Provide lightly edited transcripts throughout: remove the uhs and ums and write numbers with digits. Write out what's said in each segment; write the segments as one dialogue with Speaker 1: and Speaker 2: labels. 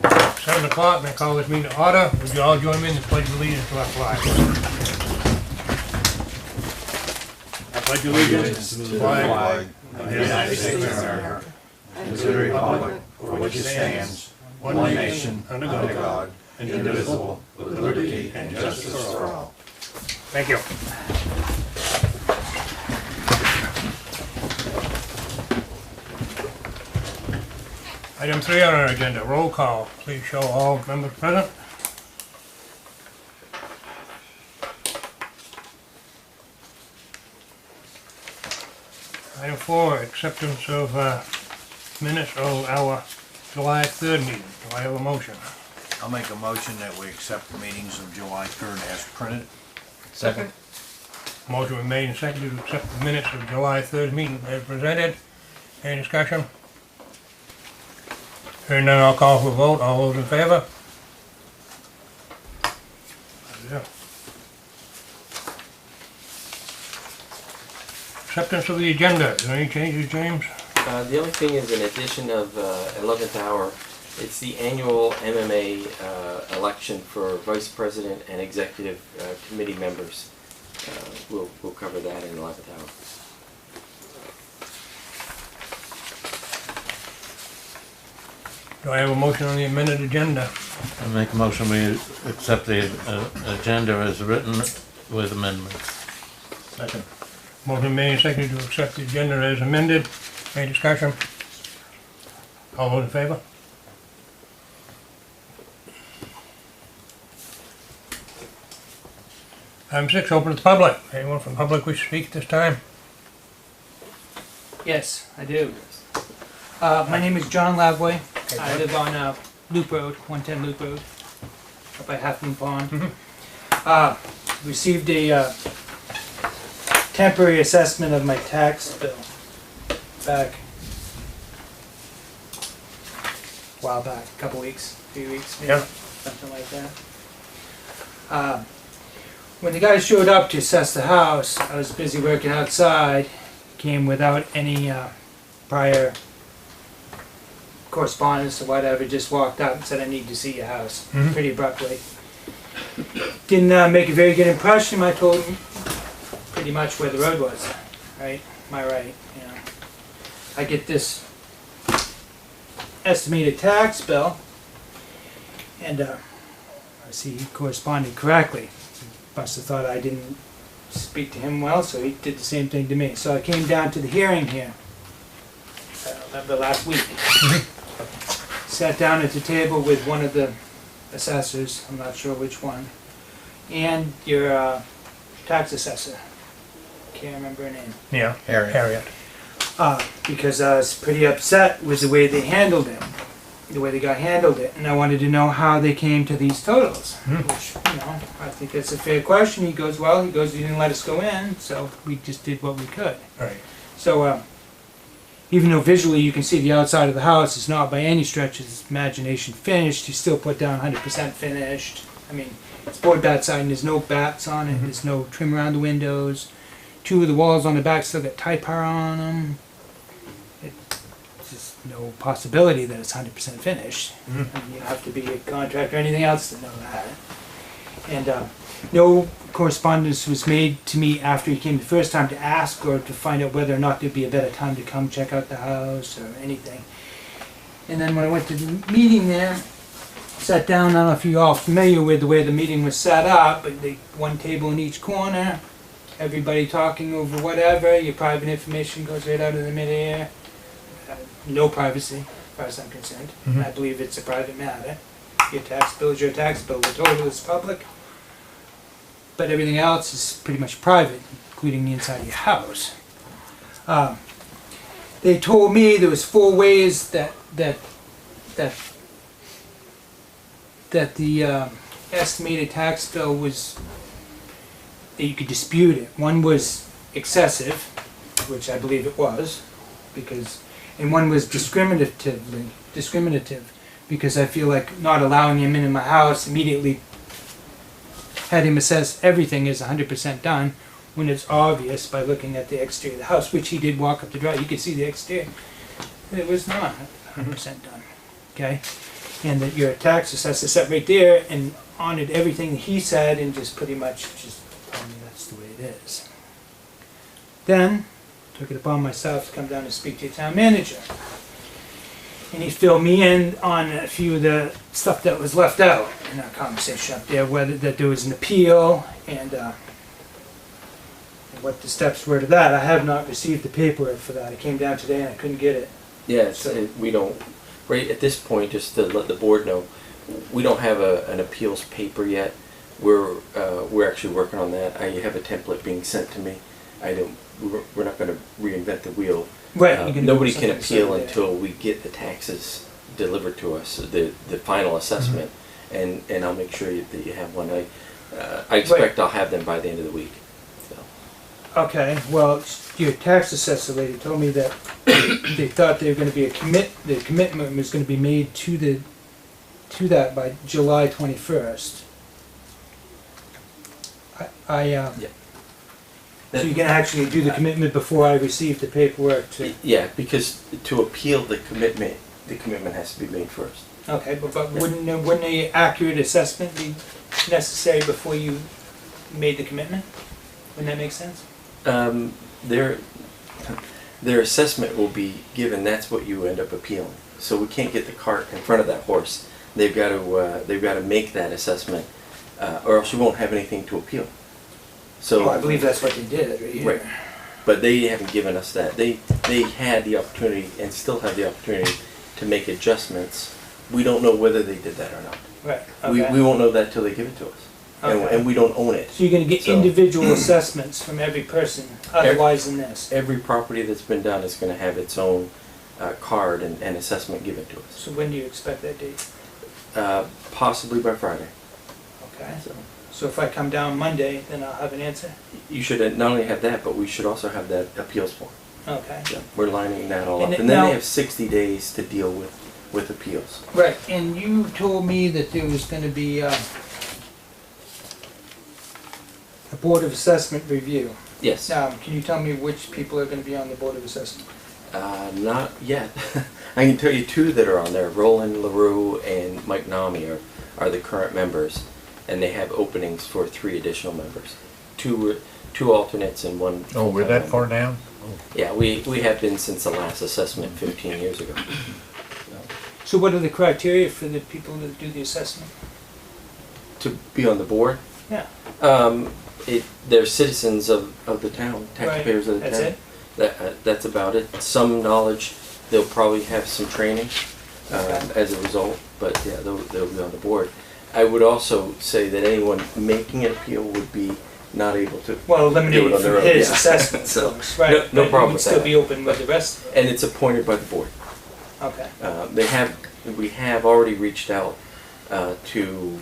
Speaker 1: 7 o'clock, and I call this meeting to order. Would you all join me in the pledge of allegiance to our flag? I pledge allegiance to the flag of the United States of America and to the republic for which it stands, one nation, under God, indivisible, with liberty and justice for all. Thank you. Item 3 on our agenda, roll call. Please show all members present. Item 4, acceptance of minutes of our July 3rd meeting. Do I have a motion?
Speaker 2: I'll make a motion that we accept the meetings of July 3rd as printed.
Speaker 3: Second.
Speaker 1: Motion was made and seconded to accept the minutes of July 3rd meeting as presented. Any discussion? Hearing none, I'll call for a vote. All those in favor? Yeah. Acceptance of the agenda. Is there any changes, James?
Speaker 3: The only thing is, in addition of 11th hour, it's the annual MMA election for vice president and executive committee members. We'll cover that in 11th hour.
Speaker 1: Do I have a motion on the amended agenda?
Speaker 4: I make a motion we accept the agenda as written with amendments.
Speaker 1: Second. Motion made and seconded to accept the agenda as amended. Any discussion? All those in favor? Item 6, open to the public. Anyone from the public wish to speak at this time?
Speaker 5: Yes, I do. My name is John Lavway. I live on Loop Road, 110 Loop Road, up by Half Moon Pond. Received a temporary assessment of my tax bill back a while back, a couple weeks, 3 weeks maybe,
Speaker 1: Yeah.
Speaker 5: something like that. When the guys showed up to assess the house, I was busy working outside, came without any prior correspondence or whatever, just walked out and said, I need to see your house, pretty abruptly. Didn't make a very good impression. I told him pretty much where the road was, right? My right, you know. I get this estimated tax bill, and I see he corresponded correctly. Must have thought I didn't speak to him well, so he did the same thing to me. So I came down to the hearing here, the last week. Sat down at the table with one of the assessors, I'm not sure which one, and your tax assessor. Can't remember her name.
Speaker 1: Yeah. Harriet.
Speaker 5: Because I was pretty upset with the way they handled it, the way they got handled it, and I wanted to know how they came to these totals, which, you know, I think that's a fair question. He goes, well, you didn't let us go in, so we just did what we could.
Speaker 1: Right.
Speaker 5: So, even though visually you can see the outside of the house, it's not by any stretch of his imagination finished. He still put down 100% finished. I mean, it's board bat side and there's no bats on it. There's no trim around the windows. 2 of the walls on the back still got type R on them. It's just no possibility that it's 100% finished. I mean, you have to be a contractor or anything else to know that. And no correspondence was made to me after he came the first time to ask or to find out whether or not there'd be a better time to come check out the house or anything. And then when I went to the meeting there, sat down, I don't know if you're all familiar with the way the meeting was set up, but one table in each corner, everybody talking over whatever, your private information goes right out of the mid-air. No privacy, as far as I'm concerned. I believe it's a private matter. Your tax bill is your tax bill. The total is public. But everything else is pretty much private, including the inside of your house. They told me there was 4 ways that the estimated tax bill was, that you could dispute it. One was excessive, which I believe it was, and one was discriminative, because I feel like not allowing him in my house immediately had him assess everything as 100% done, when it's obvious by looking at the exterior of the house, which he did walk up the drive. You could see the exterior. It was not 100% done. Okay? and that your tax assessor sat right there and honored everything that he said and just pretty much just told me that's the way it is. Then, took it upon myself to come down and speak to your town manager. And he filled me in on a few of the stuff that was left out in our conversation up there, whether that there was an appeal and what the steps were to that. I have not received the paperwork for that. I came down today and I couldn't get it.
Speaker 3: Yeah,
Speaker 5: So-
Speaker 3: we don't, right at this point, just to let the board know, we don't have an appeals paper yet. We're actually working on that. I have a template being sent to me. We're not gonna reinvent the wheel.
Speaker 5: Right. you can do
Speaker 3: Nobody can
Speaker 5: something
Speaker 3: appeal
Speaker 5: similar.
Speaker 3: until we get the taxes delivered to us, the final assessment, and I'll make sure that you have one. I expect I'll have them by the end of the week. So.
Speaker 5: Okay, well, your tax assessor lady told me that they thought there were gonna be the commitment was gonna be made to that by July 21st. So you can actually do the commitment before I receive the paperwork to,
Speaker 3: Yeah, because to appeal the commitment has to be made first.
Speaker 5: okay, but wouldn't an accurate assessment be necessary before you made the commitment? Wouldn't that make sense?
Speaker 3: Their assessment will be given. That's what you end up appealing. So we can't get the cart in front of that horse. They've got to make that assessment, or else you won't have anything to appeal. So
Speaker 5: Well, I believe that's what they did right here.
Speaker 3: Right. But they haven't given us that. They had the opportunity and still have the opportunity to make adjustments. We don't know whether they did that or not.
Speaker 5: Right,
Speaker 3: We
Speaker 5: okay.
Speaker 3: won't know that till they give it to us,
Speaker 5: Okay.
Speaker 3: and we don't own it.
Speaker 5: So you're gonna get
Speaker 3: So-
Speaker 5: individual assessments from every person, otherwise than this.
Speaker 3: Every property that's been done is going to have its own card and assessment given to us.
Speaker 5: So when do you expect that date?
Speaker 3: Possibly by Friday.
Speaker 5: Okay.
Speaker 3: So
Speaker 5: So if I come down Monday, then I'll have an answer?
Speaker 3: you should not only have that, but we should also have that appeals form.
Speaker 5: Okay.
Speaker 3: Yeah, we're lining that all
Speaker 5: And
Speaker 3: up,
Speaker 5: it-
Speaker 3: and then
Speaker 5: now-
Speaker 3: they have 60 days to deal with appeals.
Speaker 5: Right, and you told me that there was gonna be a Board of Assessment review.
Speaker 3: Yes.
Speaker 5: Can you tell me which people are gonna be on the Board of Assessment?
Speaker 3: Not yet. I can tell you two that are on there. Roland LaRue and Mike Nami are the current members, and they have openings for 3 additional members. Two alternates and one.
Speaker 2: Oh, we're that far down?
Speaker 3: Yeah, we have been since the last assessment 15 years ago.
Speaker 5: So what are the criteria for the people that do the assessment?
Speaker 3: To be on the board,
Speaker 5: Yeah.
Speaker 3: they're citizens of the town, taxpayers of the
Speaker 5: That's
Speaker 3: town. That's about it. Some knowledge. They'll probably have some training as a result, but yeah, they'll be on the board. I would also say that anyone making an appeal would be not able to.
Speaker 5: Well, eliminated
Speaker 3: Do it on their
Speaker 5: from
Speaker 3: own,
Speaker 5: his
Speaker 3: yeah.
Speaker 5: assessment,
Speaker 3: So,
Speaker 5: right?
Speaker 3: no
Speaker 5: but
Speaker 3: problem
Speaker 5: it would
Speaker 3: with
Speaker 5: still
Speaker 3: that.
Speaker 5: be open with the rest?
Speaker 3: And it's appointed by the board.
Speaker 5: Okay.
Speaker 3: We have already reached out to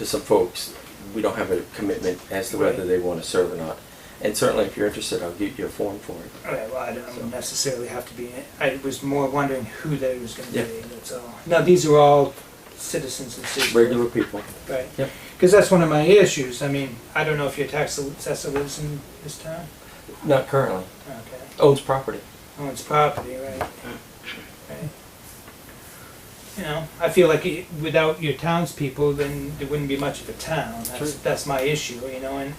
Speaker 3: some folks. We don't have a commitment as to whether
Speaker 5: Right.
Speaker 3: they want to serve or not. And certainly, if you're interested, I'll get you a form for it.
Speaker 5: All right, well, I don't necessarily have to be, I was more wondering who that was gonna
Speaker 3: Yeah.
Speaker 5: be, that's all. Now, these are all citizens of Searsport.
Speaker 3: Regular people.
Speaker 5: Right.
Speaker 3: Yep.
Speaker 5: Because that's one of my issues. I mean, I don't know if your tax assessor lives in this town?
Speaker 3: Not currently.
Speaker 5: Okay.
Speaker 3: Owns property.
Speaker 5: Owns property, right? Right. You know, I feel like without your townspeople, then there wouldn't be much of a town.
Speaker 3: True.
Speaker 5: That's my issue, you know, and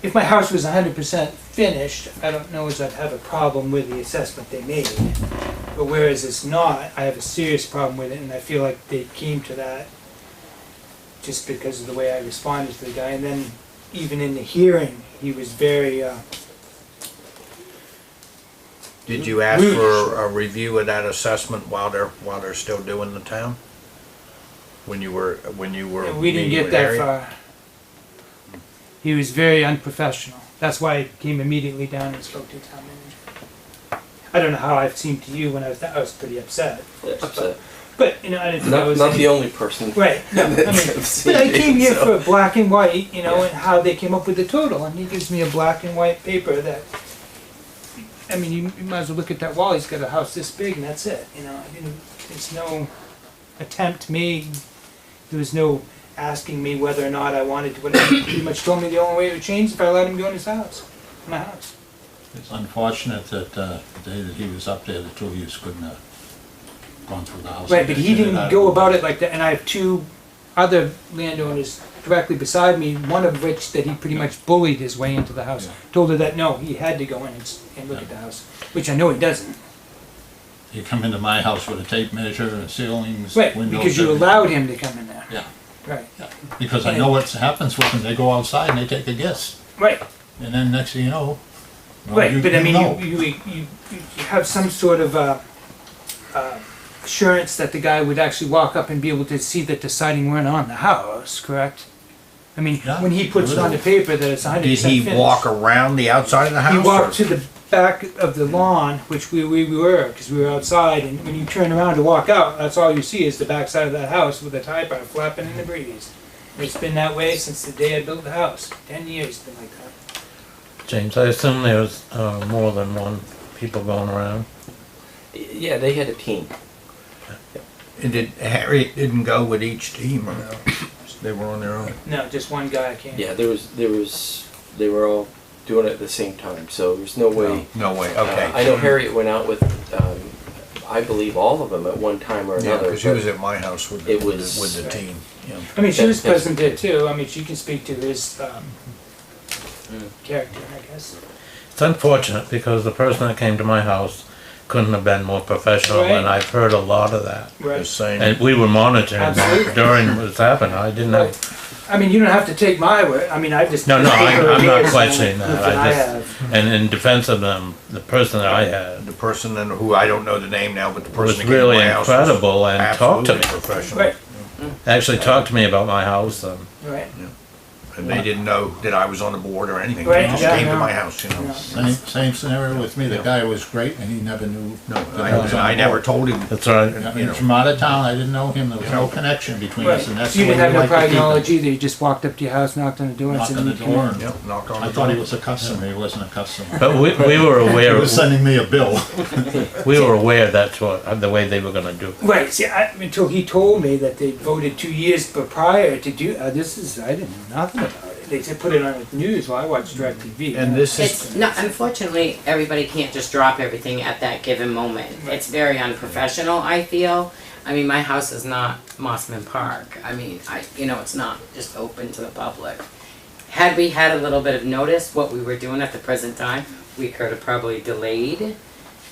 Speaker 5: if my house was 100% finished, I don't know as I'd have a problem with the assessment they made. But whereas it's not, I have a serious problem with it, and I feel like they came to that just because of the way I responded to the guy. And then even in the hearing, he was very,
Speaker 2: Did you ask for a review of that assessment while they're still doing the town? When you were
Speaker 5: we didn't
Speaker 2: meeting
Speaker 5: get
Speaker 2: with
Speaker 5: that
Speaker 2: Harry?
Speaker 5: far. He was very unprofessional. That's why I came immediately down and spoke to the town manager. I don't know how I've seemed to you when I was pretty upset.
Speaker 3: Upset.
Speaker 5: But, you know, I didn't think I
Speaker 3: Not,
Speaker 5: was...
Speaker 3: not the only person.
Speaker 5: Right, no, I mean, but I came here for black and white, you know, and how they came up with the total, and he gives me a black and white paper that, I mean, you might as well look at that wall, he's got a house this big, and that's it, you know, I didn't, there's no attempt made, there was no asking me whether or not I wanted to, he pretty much told me the only way it would change if I let him go in his house, my house.
Speaker 4: It's unfortunate that the day that he was up there, the two of you couldn't
Speaker 6: gone through the house.
Speaker 5: Right, but he didn't go about it like that, and I have two other landowners directly beside me, one of which that he pretty much bullied his way into the house.
Speaker 6: Yeah.
Speaker 5: Told her that, no, he had to go in and look at the house, which I know he doesn't.
Speaker 6: You come into my house with a tape measure, ceilings,
Speaker 5: Right,
Speaker 6: windows.
Speaker 5: because you
Speaker 6: everything.
Speaker 5: allowed him to come in there.
Speaker 6: Yeah,
Speaker 5: Right,
Speaker 6: because I know what happens with them, they go outside and they take a guess,
Speaker 5: right,
Speaker 6: and then next thing you know. well,
Speaker 5: right,
Speaker 6: you-
Speaker 5: but I
Speaker 6: you
Speaker 5: mean,
Speaker 6: know.
Speaker 5: you have some sort of, assurance that the guy would actually walk up and be able to see that the siding weren't on the house, correct? I mean,
Speaker 6: Yeah,
Speaker 5: when he puts it on the paper that it's 100%
Speaker 2: Did
Speaker 5: finished.
Speaker 2: he walk around the outside of the house?
Speaker 5: He
Speaker 2: or-
Speaker 5: walked to the back of the lawn, which we were, because we were outside, and when you turn around to walk out, that's all you see is the back side of that house with a tie bar flapping in the breeze. And it's been that way since the day I built the house. 10 years it's been like that.
Speaker 4: James, I assume there's more than one people going around.
Speaker 3: Yeah, they had a team.
Speaker 2: And did Harry didn't go with each team or no? They were on their own?
Speaker 5: No, just one guy came.
Speaker 3: Yeah, they were all doing it at the same time, so there's no way.
Speaker 2: No way, okay.
Speaker 3: I know Harriet went out with, I believe all of them at one time or
Speaker 2: Yeah,
Speaker 3: another.
Speaker 2: because he
Speaker 3: but
Speaker 2: was at my house with,
Speaker 3: it
Speaker 2: with
Speaker 3: was-
Speaker 2: the team, yeah.
Speaker 5: I mean, she was
Speaker 3: That's-
Speaker 5: present there too. I mean, she can speak to his character, I guess.
Speaker 4: It's unfortunate because the person that came to my house couldn't have been more professional,
Speaker 5: Right.
Speaker 4: and I've heard a lot of that.
Speaker 2: The
Speaker 5: Right.
Speaker 2: same.
Speaker 4: And we were monitoring
Speaker 5: Absolutely.
Speaker 4: that during what's happened. I didn't have.
Speaker 5: I mean, you don't have to take my word. I mean, I just.
Speaker 4: No, I'm not
Speaker 5: Here's
Speaker 4: questioning
Speaker 5: the
Speaker 4: that.
Speaker 5: proof
Speaker 4: I just,
Speaker 5: have.
Speaker 4: and in defense of them, the person that I had
Speaker 2: The person and who I don't know the name now, but the person
Speaker 4: was
Speaker 2: that came to
Speaker 4: really
Speaker 2: my house
Speaker 4: incredible
Speaker 2: was
Speaker 4: and talked to me.
Speaker 2: absolutely professional.
Speaker 5: Right,
Speaker 4: Actually talked to me about my house.
Speaker 5: right.
Speaker 2: And they didn't know that I was on the board or anything.
Speaker 5: Right,
Speaker 2: They just
Speaker 5: yeah,
Speaker 2: came to
Speaker 5: no.
Speaker 2: my house, you know.
Speaker 5: Yeah.
Speaker 6: Same scenario with me, the guy was great and he never knew.
Speaker 2: No,
Speaker 6: that I was on
Speaker 2: I
Speaker 6: the
Speaker 2: never
Speaker 6: board.
Speaker 2: told him.
Speaker 4: That's right.
Speaker 6: I
Speaker 2: you
Speaker 6: mean,
Speaker 2: know.
Speaker 6: from out of town, I didn't know him, there was no connection between
Speaker 5: Right.
Speaker 6: us, and that's
Speaker 5: So
Speaker 6: the
Speaker 5: you
Speaker 6: way
Speaker 5: didn't have
Speaker 6: we
Speaker 5: no
Speaker 6: like to
Speaker 5: prior
Speaker 6: keep it.
Speaker 5: knowledge either. You just walked up to your house, knocked on the door, and
Speaker 6: Knocked
Speaker 5: said,
Speaker 6: on the
Speaker 5: "You come
Speaker 6: door
Speaker 5: in."
Speaker 6: and
Speaker 2: Yep, knocked on the
Speaker 6: I thought he
Speaker 2: door.
Speaker 6: was a customer, he wasn't a customer.
Speaker 4: But we were
Speaker 6: He
Speaker 4: aware.
Speaker 6: was sending me a bill.
Speaker 4: We were aware that's what the way they were going to do it.
Speaker 5: Right. See, until he told me that they voted 2 years prior to do I didn't know nothing about it. They said put it on the news. Well, I watch DirecTV.
Speaker 2: And this
Speaker 7: It's
Speaker 2: is,
Speaker 7: not, unfortunately, everybody can't just drop everything at that given moment. It's very unprofessional, I feel. I mean, my house is not Mossman Park. I mean, it's not just open to the public. Had we had a little bit of notice what we were doing at the present time, we could have probably delayed.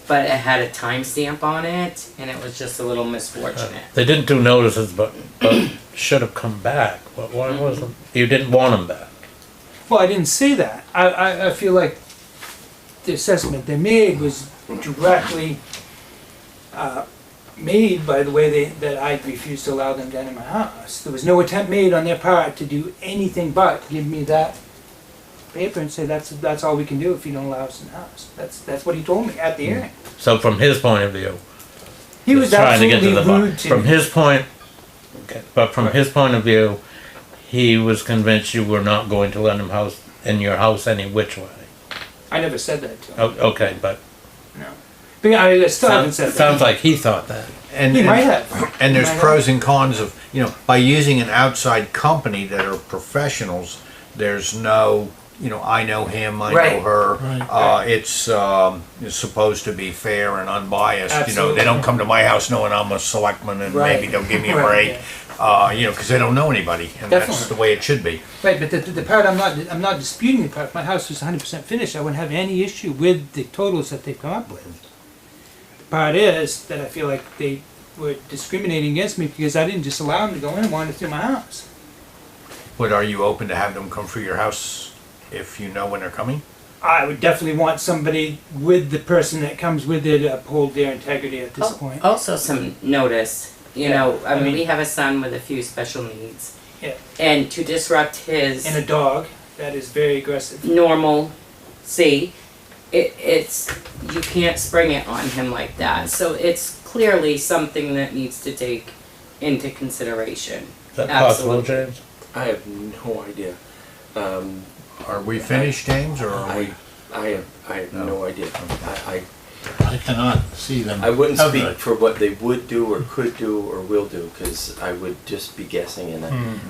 Speaker 7: But it had a timestamp on it, and it was just a little misfortunate.
Speaker 4: They didn't do notices, but should have come back. But why wasn't you didn't want them back?
Speaker 5: Well, I didn't say that. I feel like the assessment they made was directly made by the way that I refused to allow them down in my house. There was no attempt made on their part to do anything but give me that paper and say that's all we can do if you don't allow us in the house. That's what he told me at the hearing.
Speaker 4: So from his point of view,
Speaker 5: He was
Speaker 4: trying to get
Speaker 5: absolutely
Speaker 4: to the
Speaker 5: rude to
Speaker 4: from
Speaker 5: me.
Speaker 4: his point. Okay, but from his point of view, he was convinced you were not going to let him house in your house any which way.
Speaker 5: I never said that to him.
Speaker 4: Okay, but
Speaker 5: No. But yeah, I still haven't said that.
Speaker 4: sounds like he thought that.
Speaker 2: and,
Speaker 5: He
Speaker 2: and-
Speaker 5: might have.
Speaker 2: and there's
Speaker 5: He might
Speaker 2: pros and cons of, by using an outside company that are professionals, there's no, I know him, I know
Speaker 5: Right.
Speaker 2: her.
Speaker 6: Right.
Speaker 2: It's supposed to be fair and unbiased,
Speaker 5: Absolutely.
Speaker 2: they don't come to my house knowing I'm a selectman and
Speaker 5: Right.
Speaker 2: maybe they'll give me a
Speaker 5: Right,
Speaker 2: break, because they don't know anybody, and that's
Speaker 5: Definitely.
Speaker 2: the way it should be.
Speaker 5: Right, but the part I'm not disputing the part. If my house was 100% finished, I wouldn't have any issue with the totals that they've come up with. The part is that I feel like they were discriminating against me because I didn't just allow them to go in and wander through my house.
Speaker 2: But are you open to have them come through your house if you know when they're coming?
Speaker 5: I would definitely want somebody with the person that comes with it to uphold their integrity at this point.
Speaker 7: Also, some notice.
Speaker 5: Yeah,
Speaker 7: I mean,
Speaker 5: I mean-
Speaker 7: we have a son with a few special needs.
Speaker 5: Yeah.
Speaker 7: And to disrupt his
Speaker 5: And a dog that is very aggressive.
Speaker 7: normal it's you can't spring it on him like that. So it's clearly something that needs to take into consideration.
Speaker 4: Is that possible,
Speaker 7: Absolutely.
Speaker 4: James?
Speaker 3: I have no idea.
Speaker 2: Are we finished, James, or are we?
Speaker 3: I have no idea.
Speaker 6: I cannot see them.
Speaker 3: I wouldn't
Speaker 6: ever.
Speaker 3: speak for what they would do or could do or will do, because I would just be guessing, and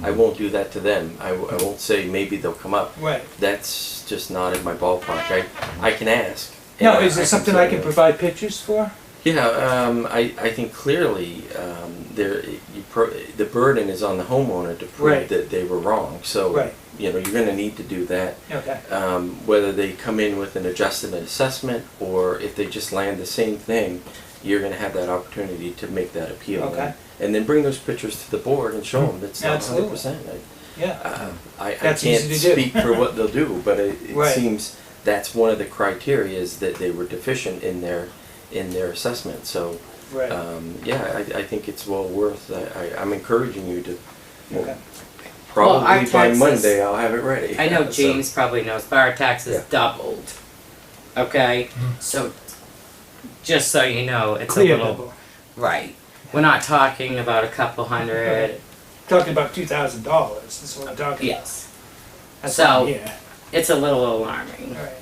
Speaker 3: I won't do that to them. I won't say maybe they'll come up.
Speaker 5: Right.
Speaker 3: That's just not in my ballpark. I can ask.
Speaker 5: Now,
Speaker 3: and
Speaker 5: is there something I can
Speaker 3: certainly-
Speaker 5: provide pictures for?
Speaker 3: Yeah, I think clearly the burden is on the homeowner to prove
Speaker 5: Right.
Speaker 3: that they were wrong. So
Speaker 5: Right.
Speaker 3: you're going to need to do that.
Speaker 5: Okay.
Speaker 3: Whether they come in with an adjusted assessment or if they just land the same thing, you're going to have that opportunity to make that appeal.
Speaker 5: Okay.
Speaker 3: And then bring those pictures to the board and show them it's not
Speaker 5: Absolutely.
Speaker 3: 100%.
Speaker 5: Yeah.
Speaker 3: I
Speaker 5: That's
Speaker 3: can't
Speaker 5: easy to do.
Speaker 3: speak for what they'll do, but it
Speaker 5: Right.
Speaker 3: seems that's one of the criteria is that they were deficient in their assessment. So
Speaker 5: Right.
Speaker 3: I think it's well worth. I'm encouraging you to.
Speaker 5: Okay.
Speaker 3: Probably
Speaker 7: Well, our
Speaker 3: by
Speaker 7: taxes-
Speaker 3: Monday I'll have it ready.
Speaker 7: I know
Speaker 3: So-
Speaker 7: James probably knows, but our taxes
Speaker 3: Yeah.
Speaker 7: doubled. Okay, so just so you know, it's
Speaker 5: Clear
Speaker 7: a little
Speaker 5: double.
Speaker 7: right. We're not talking about a couple hundred.
Speaker 5: Talking about $2,000. That's what I'm talking
Speaker 7: Yes,
Speaker 5: about. That's
Speaker 7: So-
Speaker 5: what I'm hearing.
Speaker 7: it's a little alarming.
Speaker 5: All right.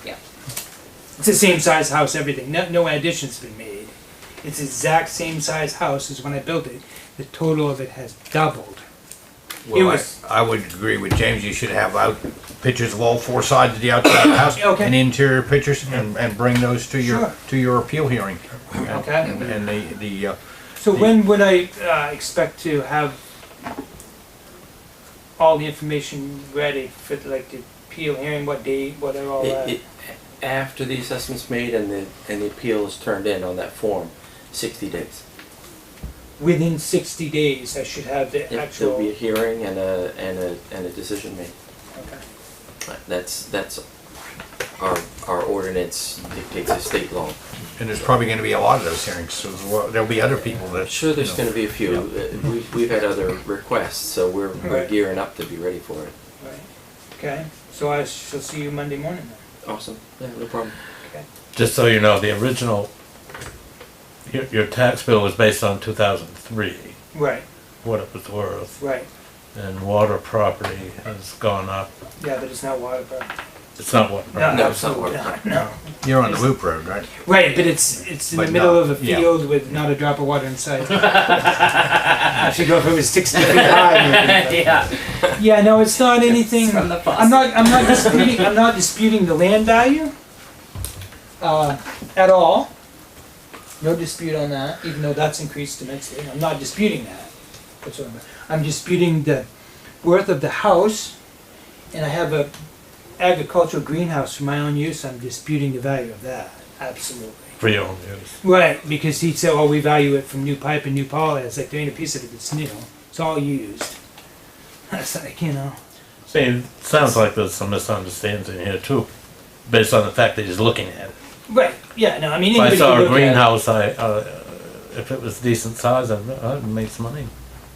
Speaker 7: Yeah.
Speaker 5: It's the same size house, everything. No additions been made. It's the exact same size house as when I built it. The total of it has doubled.
Speaker 2: Well,
Speaker 5: was-
Speaker 2: I would agree with James, you should have out pictures of all four sides of the outside of the house.
Speaker 5: Okay.
Speaker 2: And interior pictures and bring those to
Speaker 5: Sure.
Speaker 2: your appeal hearing.
Speaker 5: Okay.
Speaker 2: And the
Speaker 5: So when would I expect to have all the information ready for like the appeal hearing? What date? What are all that?
Speaker 3: After the assessment's made and the appeal is turned in on that form, 60 days.
Speaker 5: Within 60 days, I should have the
Speaker 3: Yep,
Speaker 5: actual.
Speaker 3: there'll be a hearing and a decision made.
Speaker 5: Okay.
Speaker 3: That's our ordinance dictates a state law.
Speaker 2: and there's probably gonna be a lot of those hearings, so there'll be other people that.
Speaker 3: I'm sure there's
Speaker 2: you know,
Speaker 3: going to be a few. We've had other requests, so we're
Speaker 5: Right.
Speaker 3: gearing up to be ready for it.
Speaker 5: Right. Okay. So I shall see you Monday morning then.
Speaker 3: Awesome. Yeah, no problem.
Speaker 5: Okay.
Speaker 4: Just so you know, the original, your tax bill was based on 2003,
Speaker 5: Right.
Speaker 4: what it was worth,
Speaker 5: Right.
Speaker 4: and water property has gone up.
Speaker 5: Yeah, but it's not water problem.
Speaker 4: It's not what.
Speaker 3: No, it's not
Speaker 5: absolutely
Speaker 3: water
Speaker 5: not.
Speaker 3: problem.
Speaker 5: No.
Speaker 2: You're on the loop road, right?
Speaker 5: Right, but it's in
Speaker 2: But
Speaker 5: the middle
Speaker 2: not-
Speaker 5: of a
Speaker 2: yeah.
Speaker 5: field with not a drop of water in sight. I should go if it was 60 feet high. Maybe.
Speaker 7: Yeah.
Speaker 5: Yeah, no, it's not anything.
Speaker 7: From the
Speaker 5: I'm not disputing the land value at all. No dispute on that, even though that's increased immensely. I'm not disputing that. That's what I'm disputing the worth of the house, and I have a agricultural greenhouse for my own use. I'm disputing the value of that. Absolutely.
Speaker 4: For your own use.
Speaker 5: Right, because he said, "Oh, we value it from new pipe and new poly." It's like there ain't a piece of it that's new. It's all used. That's like, you know.
Speaker 4: See, it sounds like there's some misunderstanding here too, based on the fact that he's looking at it.
Speaker 5: Right. Yeah. No. I mean,
Speaker 4: If I
Speaker 5: anybody
Speaker 4: saw
Speaker 5: can
Speaker 4: a
Speaker 5: look at it.
Speaker 4: greenhouse, if it was decent size, I'd make some money.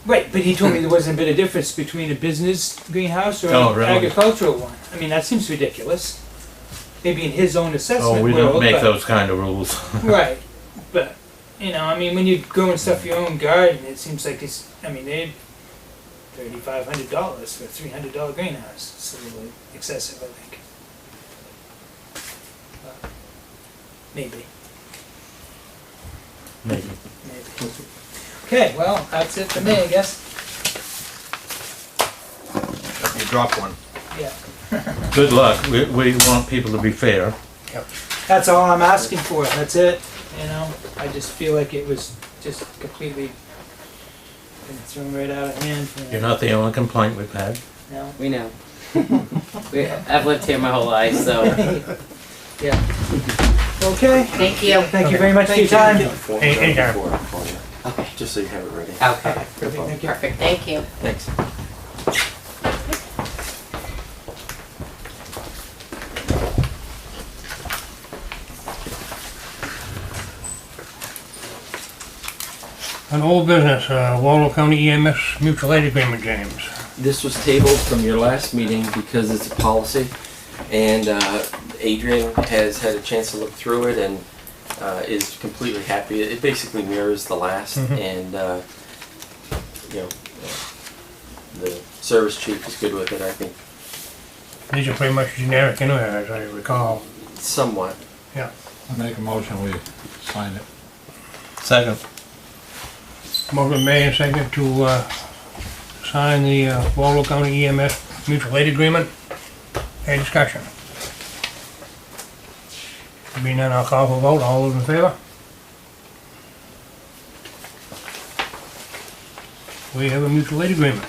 Speaker 5: Right, but he told me there wasn't a bit of difference between a business greenhouse or
Speaker 4: Oh,
Speaker 5: an
Speaker 4: really?
Speaker 5: agricultural one. I mean, that seems ridiculous. Maybe in his own assessment
Speaker 4: Oh, we
Speaker 5: world,
Speaker 4: don't make
Speaker 5: but,
Speaker 4: those kind of rules.
Speaker 5: right. But you know, I mean, when you're growing stuff for your own garden, it seems like it's. I mean, they $3,500 for a $300 greenhouse. It's a little excessive, I think. But maybe.
Speaker 4: Maybe.
Speaker 5: Maybe. Okay, well, that's it for me, I guess.
Speaker 2: You dropped one.
Speaker 5: Yeah.
Speaker 4: Good luck. We want people to be fair.
Speaker 5: That's all I'm asking for. That's it. You know, I just feel like it was just completely been thrown right out of hand.
Speaker 4: You're not the only complaint we've had.
Speaker 5: No.
Speaker 7: We know. I've lived here my whole life, so
Speaker 5: Yeah. Okay.
Speaker 7: thank you.
Speaker 5: Thank you very much for your time.
Speaker 3: The form's
Speaker 1: Hey,
Speaker 3: ready
Speaker 1: Karen.
Speaker 3: for it for you,
Speaker 7: Okay.
Speaker 3: just so you have it ready.
Speaker 7: Okay.
Speaker 5: Perfect. Thank you.
Speaker 7: Perfect. Thank you.
Speaker 3: Thanks.
Speaker 1: An old business, Waldo County EMS mutual aid agreement, James.
Speaker 3: This was tabled from your last meeting because it's a policy, and Adrian has had a chance to look through it and is completely happy. It basically mirrors the last, and you know, the service chief is good with it, I think,
Speaker 1: These are pretty much generic anyway, as I recall.
Speaker 3: somewhat.
Speaker 1: Yeah.
Speaker 6: I make a motion, we sign it.
Speaker 4: Second.
Speaker 1: Motion made and seconded to sign the Waldo County EMS mutual aid agreement. Any discussion? Being none, I'll call for a vote. All those in favor? We have a mutual aid agreement.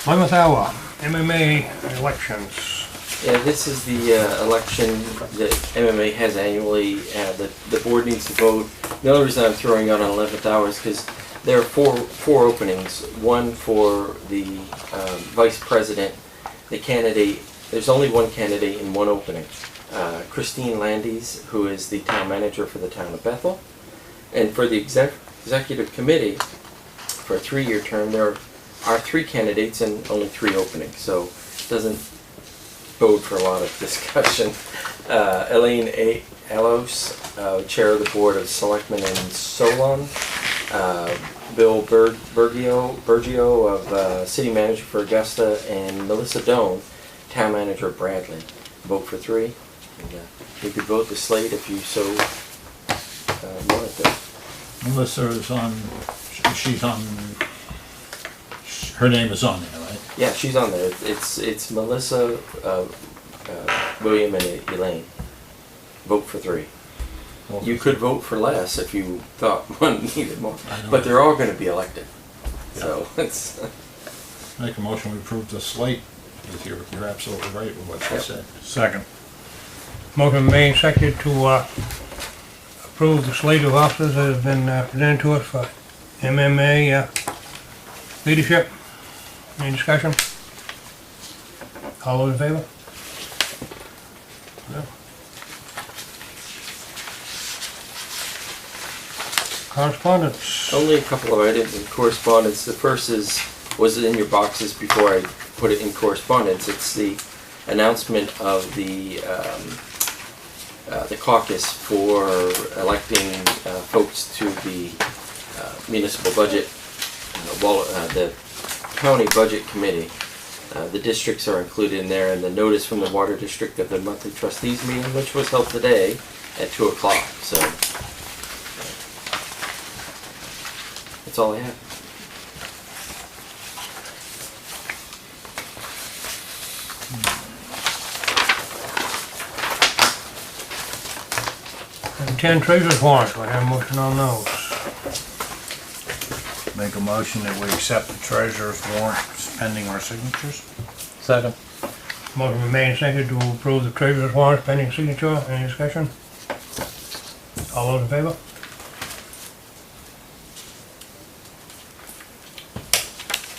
Speaker 1: Plymouth Hour, MMA elections.
Speaker 3: Yeah, this is the election that MMA has annually. The board needs to vote. The only reason I'm throwing out on 11th hour is because there are four openings. One for the vice president. The candidate, there's only one candidate in one opening. Christine Landis, who is the town manager for the town of Bethel. And for the executive committee, for a 3-year term, there are 3 candidates and only 3 openings. So it doesn't bode for a lot of discussion. Elaine A. Elos, chair of the board of selectmen in Solon. Bill Bergio of city manager for Augusta, and Melissa Doan, town manager of Bradley. Vote for 3. And, you could vote the slate if you so wanted to.
Speaker 6: Melissa is on, she's on, her name is on there, right?
Speaker 3: Yeah, she's on there. It's Melissa, William, and Elaine. Vote for 3. You could vote for less if you thought one needed more, but they're all going to be elected. So it's.
Speaker 6: Make a motion to approve the slate. You're absolutely right with what you said.
Speaker 1: Second. Motion made, seconded to approve the slate of officers that have been presented to us for MMA leadership. Any discussion? All those in favor? No. Correspondence.
Speaker 3: Only a couple of items in correspondence. The first was in your boxes before I put it in correspondence. It's the announcement of the caucus for electing folks to the municipal budget, the county budget committee. The districts are included in there, and the notice from the water district of the monthly trustees meeting, which was held today at 2 o'clock. So that's all I have.
Speaker 1: And 10 treasurer's warrants. Do I have a motion on those?
Speaker 2: Make a motion that we accept the treasurer's warrants pending our signatures.
Speaker 4: Second.
Speaker 1: Motion been made and seconded to approve the treasurer's warrants pending signature. Any discussion? All those in favor?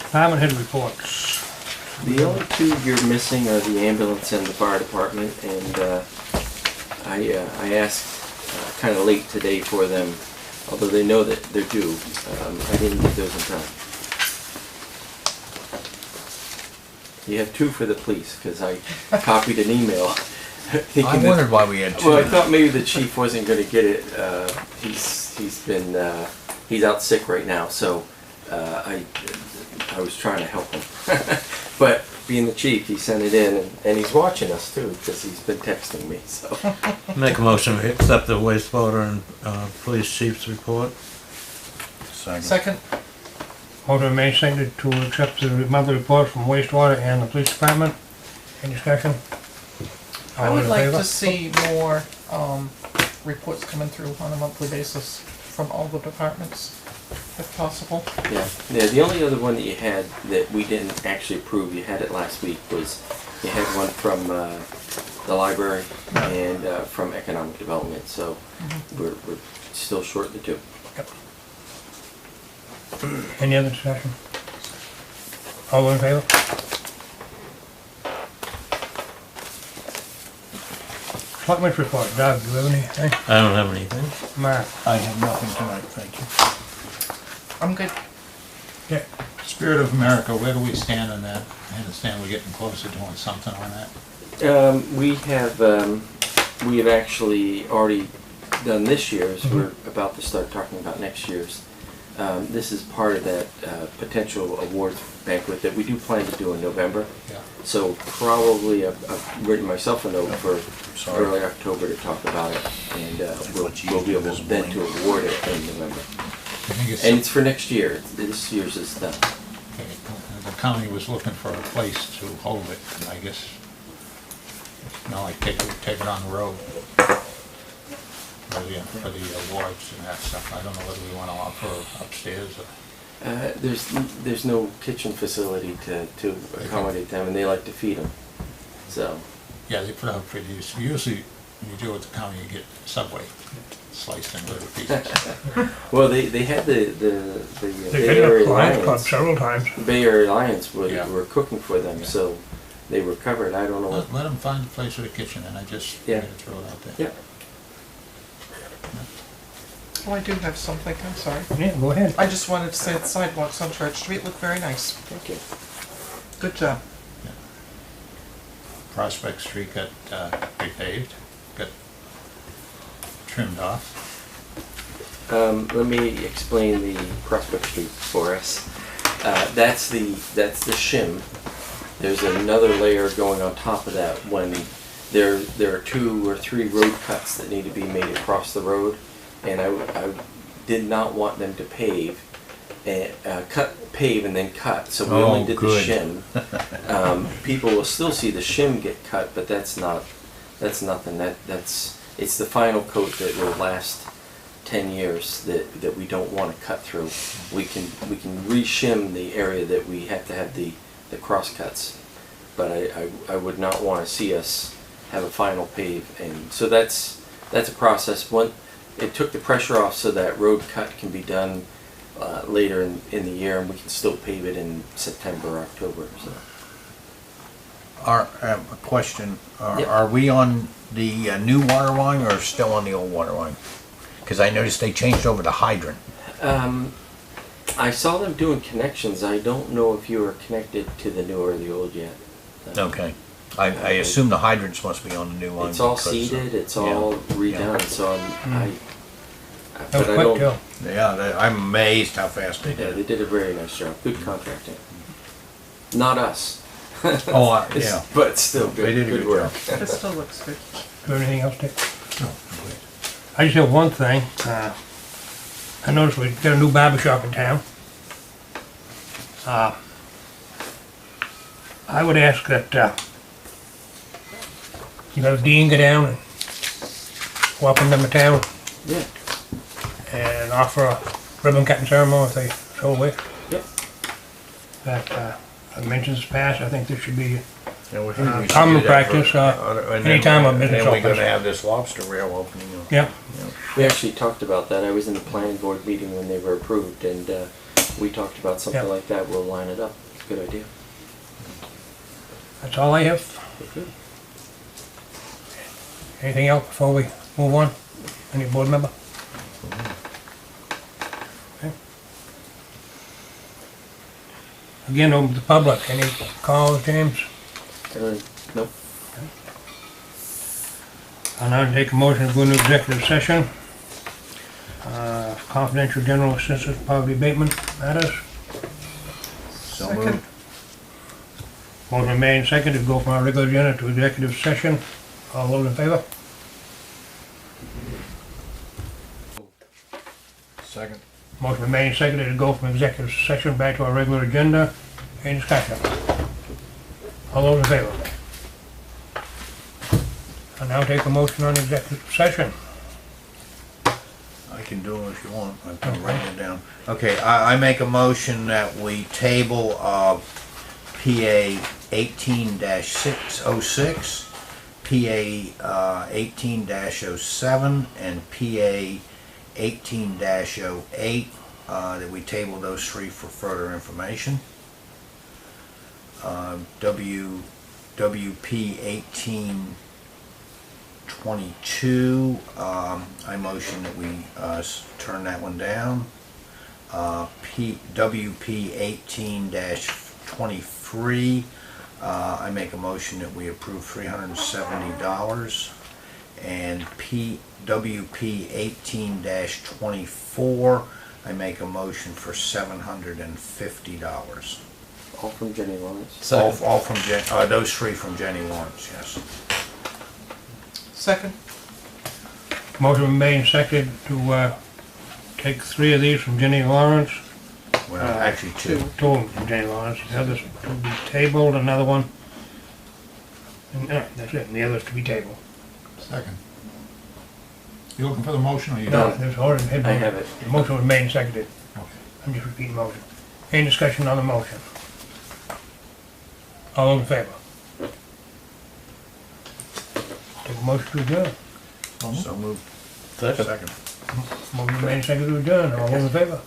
Speaker 1: Department head reports.
Speaker 3: The only 2 you're missing are the ambulance and the fire department, and I asked kind of late today for them, although they know that they're due. I didn't get those in time. You have 2 for the police, because I copied an email.
Speaker 2: I wondered why we had 2.
Speaker 3: Well, I thought maybe the chief wasn't going to get it. He's out sick right now, so I was trying to help him. But being the chief, he sent it in, and he's watching us too, because he's been texting me. So
Speaker 4: Make a motion to accept the wastewater and police chief's report.
Speaker 8: Second.
Speaker 1: Motion made and seconded to accept the monthly report from wastewater and the police department. Any discussion?
Speaker 8: I
Speaker 1: All
Speaker 8: would
Speaker 1: in
Speaker 8: like
Speaker 1: favor?
Speaker 8: to see more reports coming through on a monthly basis from all the departments, if possible.
Speaker 3: yeah. The only other one that you had that we didn't actually approve, you had it last week, was you had one from the library and from economic development. So we're still short the 2.
Speaker 1: Any other discussion? All in favor? Selectmen's report. Doug, do you have anything?
Speaker 4: I don't have anything.
Speaker 1: Mark?
Speaker 6: I have nothing tonight, thank you.
Speaker 8: I'm good.
Speaker 1: Yeah.
Speaker 6: Spirit of America, where do we stand on that? I understand we're getting close to doing something on that.
Speaker 3: We have actually already done this year's. We're about to start talking about next year's. This is part of that potential awards banquet that we do plan to do in November.
Speaker 6: Yeah.
Speaker 3: So probably I've written myself a note for early October to talk about it, and we'll be able then to award it in November.
Speaker 6: I think it's,
Speaker 3: And it's for next year. This year's is done.
Speaker 6: okay, the county was looking for a place to hold it, and I guess it's not like take it on the road. for the awards and that stuff. I don't know whether we want to offer upstairs or.
Speaker 3: There's no kitchen facility to accommodate them, and they like to feed them. So
Speaker 6: Yeah, they put out pretty, usually when you deal with the county, you get Subway sliced in little pieces.
Speaker 3: well, they had the
Speaker 1: They've
Speaker 3: Bay
Speaker 1: been
Speaker 3: Area
Speaker 1: to Lions Club
Speaker 3: Lions.
Speaker 1: several times.
Speaker 3: The Bay Area Lions
Speaker 6: Yeah.
Speaker 3: were cooking for them,
Speaker 6: Yeah.
Speaker 3: so they were covered. I don't know.
Speaker 6: Let them find a place with a kitchen, and I just
Speaker 3: Yeah.
Speaker 6: figured to throw it out there.
Speaker 3: Yeah.
Speaker 8: Oh, I do have something, I'm sorry.
Speaker 1: Yeah, go ahead.
Speaker 8: I just wanted to say the sidewalks on Church Street look very nice.
Speaker 3: Thank you.
Speaker 8: Good job.
Speaker 6: Prospect Street got repaved, got trimmed off.
Speaker 3: Let me explain the Prospect Street for us. That's the shim. There's another layer going on top of that when there are 2 or 3 road cuts that need to be made across the road, and I did not want them to pave and then cut. So we only did
Speaker 2: good.
Speaker 3: the shim. People will still see the shim get cut, but that's nothing. It's the final coat that will last 10 years that we don't want to cut through. We can re-shim the area that we have to have the cross cuts, but I would not want to see us have a final pave, and so that's a process. It took the pressure off so that road cut can be done later in the year, and we can still pave it in September or October. So.
Speaker 2: A question,
Speaker 3: Yep.
Speaker 2: are we on the new water line or still on the old water line? Because I noticed they changed over the hydrant.
Speaker 3: I saw them doing connections. I don't know if you are connected to the new or the old yet.
Speaker 2: Okay. I assume the hydrants must be on the new line.
Speaker 3: It's all
Speaker 2: because,
Speaker 3: seeded. It's
Speaker 2: yeah.
Speaker 3: all redone. So
Speaker 1: That
Speaker 3: but
Speaker 1: was
Speaker 3: I
Speaker 1: quick,
Speaker 3: don't.
Speaker 1: too.
Speaker 2: Yeah, I'm amazed how fast they
Speaker 3: Yeah,
Speaker 2: did
Speaker 3: they
Speaker 2: it.
Speaker 3: did a very nice job. Good contracting. Not us.
Speaker 2: Oh, yeah.
Speaker 3: But still, good.
Speaker 2: They did a
Speaker 3: good
Speaker 2: good
Speaker 3: work.
Speaker 2: job.
Speaker 8: It still looks good.
Speaker 1: Do anything else, Dick? I just have one thing. I noticed we got a new barber shop in town. I would ask that, Dean go down and welcome them to town
Speaker 3: Yeah.
Speaker 1: and offer a ribbon cutting ceremony if they so wish.
Speaker 3: Yep.
Speaker 1: That, mentions past, I think this should be,
Speaker 2: Yeah, we should
Speaker 1: common
Speaker 2: do that
Speaker 1: practice,
Speaker 2: and then-
Speaker 1: anytime a business
Speaker 2: And we're
Speaker 1: opens.
Speaker 2: gonna have this lobster rail opening.
Speaker 1: yeah,
Speaker 3: We actually talked about that. I was in the planning board meeting when they were approved, and we talked about something
Speaker 1: Yeah.
Speaker 3: like that. We'll line it up. Good idea.
Speaker 1: that's all I have.
Speaker 3: Good.
Speaker 1: Anything else before we move on? Any board member? Okay. Again, open to the public. Any calls, James?
Speaker 3: Nope.
Speaker 1: I'll now take a motion to go into executive session. Confidential general assistance poverty abatement matters.
Speaker 2: So
Speaker 8: Second.
Speaker 2: moved.
Speaker 1: Motion made and seconded to go from our regular agenda to executive session. All those in favor?
Speaker 2: Second.
Speaker 1: Motion made and seconded to go from executive session back to our regular agenda. Any discussion? All those in favor? I'll now take a motion on executive session.
Speaker 2: I can do it if you want. I'm gonna write it down. Okay, I make a motion that we table, PA 18-606, PA 18-07, and PA 18-08, that we table those 3 for further information. WP 1822, I motion that we turn that one down. WP 18-23, I make a motion that we approve $370. And WP 18-24, I make a motion for $750.
Speaker 3: All from Jenny Lawrence.
Speaker 2: All from those 3 from Jenny Lawrence, yes.
Speaker 8: Second.
Speaker 1: Motion made and seconded to take 3 of these from Jenny Lawrence.
Speaker 2: Well, actually 2.
Speaker 1: 2 of them from Jenny Lawrence. The others to be tabled, another one. And, that's it, and the others to be tabled.
Speaker 6: Second. You looking for the motion or you?
Speaker 1: No,
Speaker 6: don't?
Speaker 1: there's already been.
Speaker 3: I have it.
Speaker 1: The motion was made and seconded.
Speaker 6: Okay.
Speaker 1: I'm just repeating the motion. Any discussion on the motion? All in favor? Take a motion to adjourn.
Speaker 2: So moved.
Speaker 4: Second.
Speaker 2: Second.
Speaker 1: Motion made and seconded to adjourn. All those in favor?